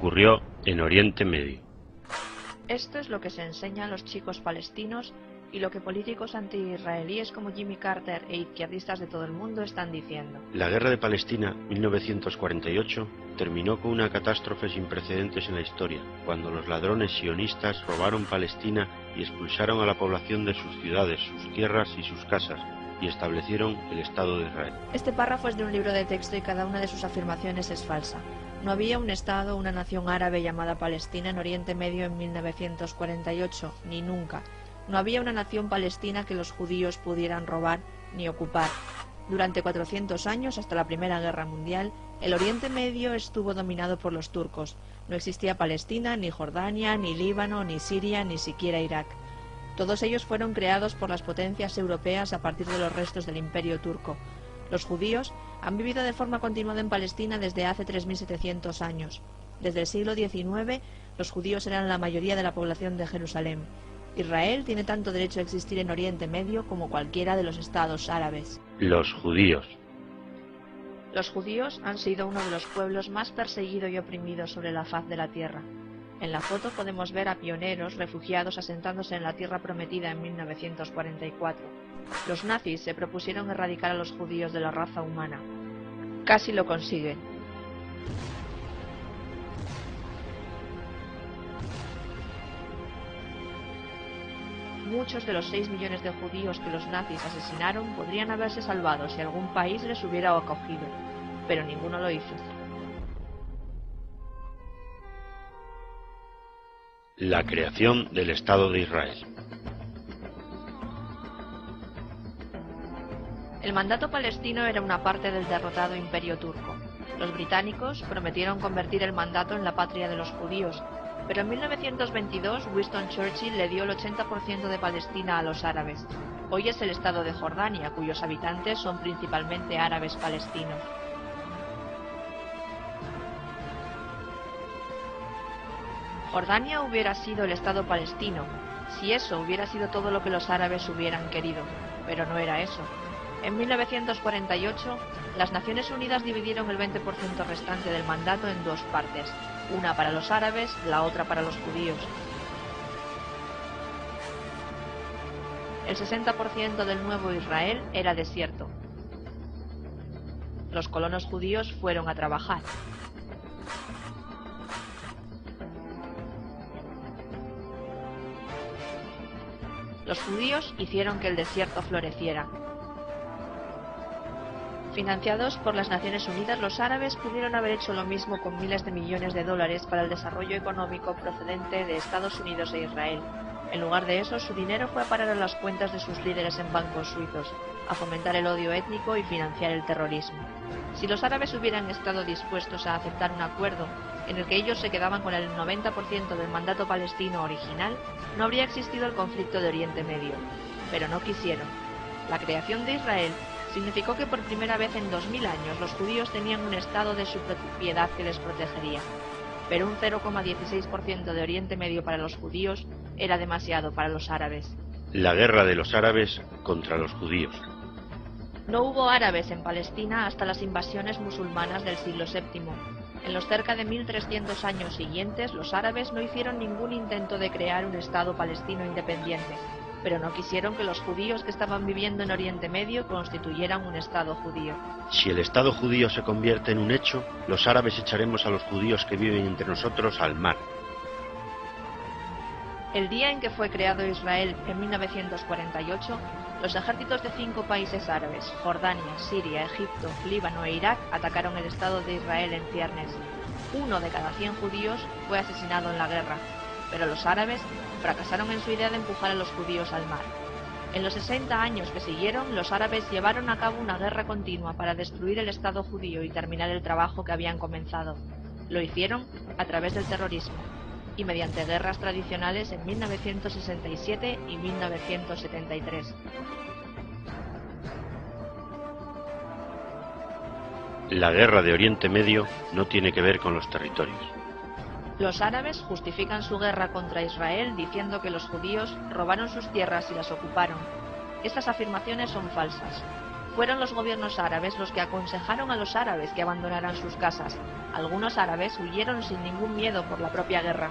ocurrió en Oriente Medio. Esto es lo que se enseña a los chicos palestinos y lo que políticos anti-israelíes como Jimmy Carter e izquierdistas de todo el mundo están diciendo. La guerra de Palestina 1948 terminó con una catástrofe sin precedentes en la historia, cuando los ladrones sionistas robaron Palestina y expulsaron a la población de sus ciudades, sus tierras y sus casas, y establecieron el Estado de Israel. Este párrafo es de un libro de texto y cada una de sus afirmaciones es falsa. No había un Estado o una nación árabe llamada Palestina en Oriente Medio en 1948, ni nunca. No había una nación palestina que los judíos pudieran robar ni ocupar. Durante 400 años, hasta la Primera Guerra Mundial, el Oriente Medio estuvo dominado por los turcos. No existía Palestina, ni Jordania, ni Líbano, ni Siria, ni siquiera Irak. Todos ellos fueron creados por las potencias europeas a partir de los restos del Imperio turco. Los judíos han vivido de forma continuada en Palestina desde hace 3.700 años. Desde el siglo XIX, los judíos eran la mayoría de la población de Jerusalén. Israel tiene tanto derecho a existir en Oriente Medio como cualquiera de los estados árabes. Los judíos. Los judíos han sido uno de los pueblos más perseguidos y oprimidos sobre la faz de la tierra. En la foto podemos ver a pioneros refugiados asentándose en la tierra prometida en 1944. Los nazis se propusieron erradicar a los judíos de la raza humana. Casi lo consiguen. Muchos de los 6 millones de judíos que los nazis asesinaron podrían haberse salvado si algún país les hubiera acogido, pero ninguno lo hizo. La creación del Estado de Israel. El mandato palestino era una parte del derrotado Imperio turco. Los británicos prometieron convertir el mandato en la patria de los judíos, pero en 1922 Winston Churchill le dio el 80% de Palestina a los árabes. Hoy es el estado de Jordania, cuyos habitantes son principalmente árabes palestinos. Jordania hubiera sido el estado palestino, si eso hubiera sido todo lo que los árabes hubieran querido, pero no era eso. En 1948, las Naciones Unidas dividieron el 20% restante del mandato en dos partes, una para los árabes, la otra para los judíos. El 60% del nuevo Israel era desierto. Los colonos judíos fueron a trabajar. Los judíos hicieron que el desierto floreciera. Financiados por las Naciones Unidas, los árabes pudieron haber hecho lo mismo con miles de millones de dólares para el desarrollo económico procedente de Estados Unidos e Israel. En lugar de eso, su dinero fue a parar a las cuentas de sus líderes en bancos suizos, a fomentar el odio étnico y financiar el terrorismo. Si los árabes hubieran estado dispuestos a aceptar un acuerdo en el que ellos se quedaban con el 90% del mandato palestino original, no habría existido el conflicto de Oriente Medio. Pero no quisieron. La creación de Israel significó que por primera vez en 2000 años los judíos tenían un estado de su propiedad que les protegería. Pero un 0,16% de Oriente Medio para los judíos era demasiado para los árabes. La guerra de los árabes contra los judíos. No hubo árabes en Palestina hasta las invasiones musulmanas del siglo VII. En los cerca de 1300 años siguientes, los árabes no hicieron ningún intento de crear un Estado palestino independiente, pero no quisieron que los judíos que estaban viviendo en Oriente Medio constituyeran un Estado judío. Si el Estado judío se convierte en un hecho, los árabes echaremos a los judíos que viven entre nosotros al mar. El día en que fue creado Israel, en 1948, los ejércitos de 5 países árabes, Jordania, Siria, Egipto, Líbano e Irak, atacaron el Estado de Israel en ciernes. 1 de cada 100 judíos fue asesinado en la guerra, pero los árabes fracasaron en su idea de empujar a los judíos al mar. En los 60 años que siguieron, los árabes llevaron a cabo una guerra continua para destruir el Estado judío y terminar el trabajo que habían comenzado. Lo hicieron a través del terrorismo y mediante guerras tradicionales en 1967 y 1973. La guerra de Oriente Medio no tiene que ver con los territorios. Los árabes justifican su guerra contra Israel diciendo que los judíos robaron sus tierras y las ocuparon. Estas afirmaciones son falsas. Fueron los gobiernos árabes los que aconsejaron a los árabes que abandonaran sus casas. Algunos árabes huyeron sin ningún miedo por la propia guerra.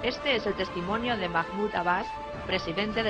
Este es el testimonio de Mahmoud Abbas, presidente del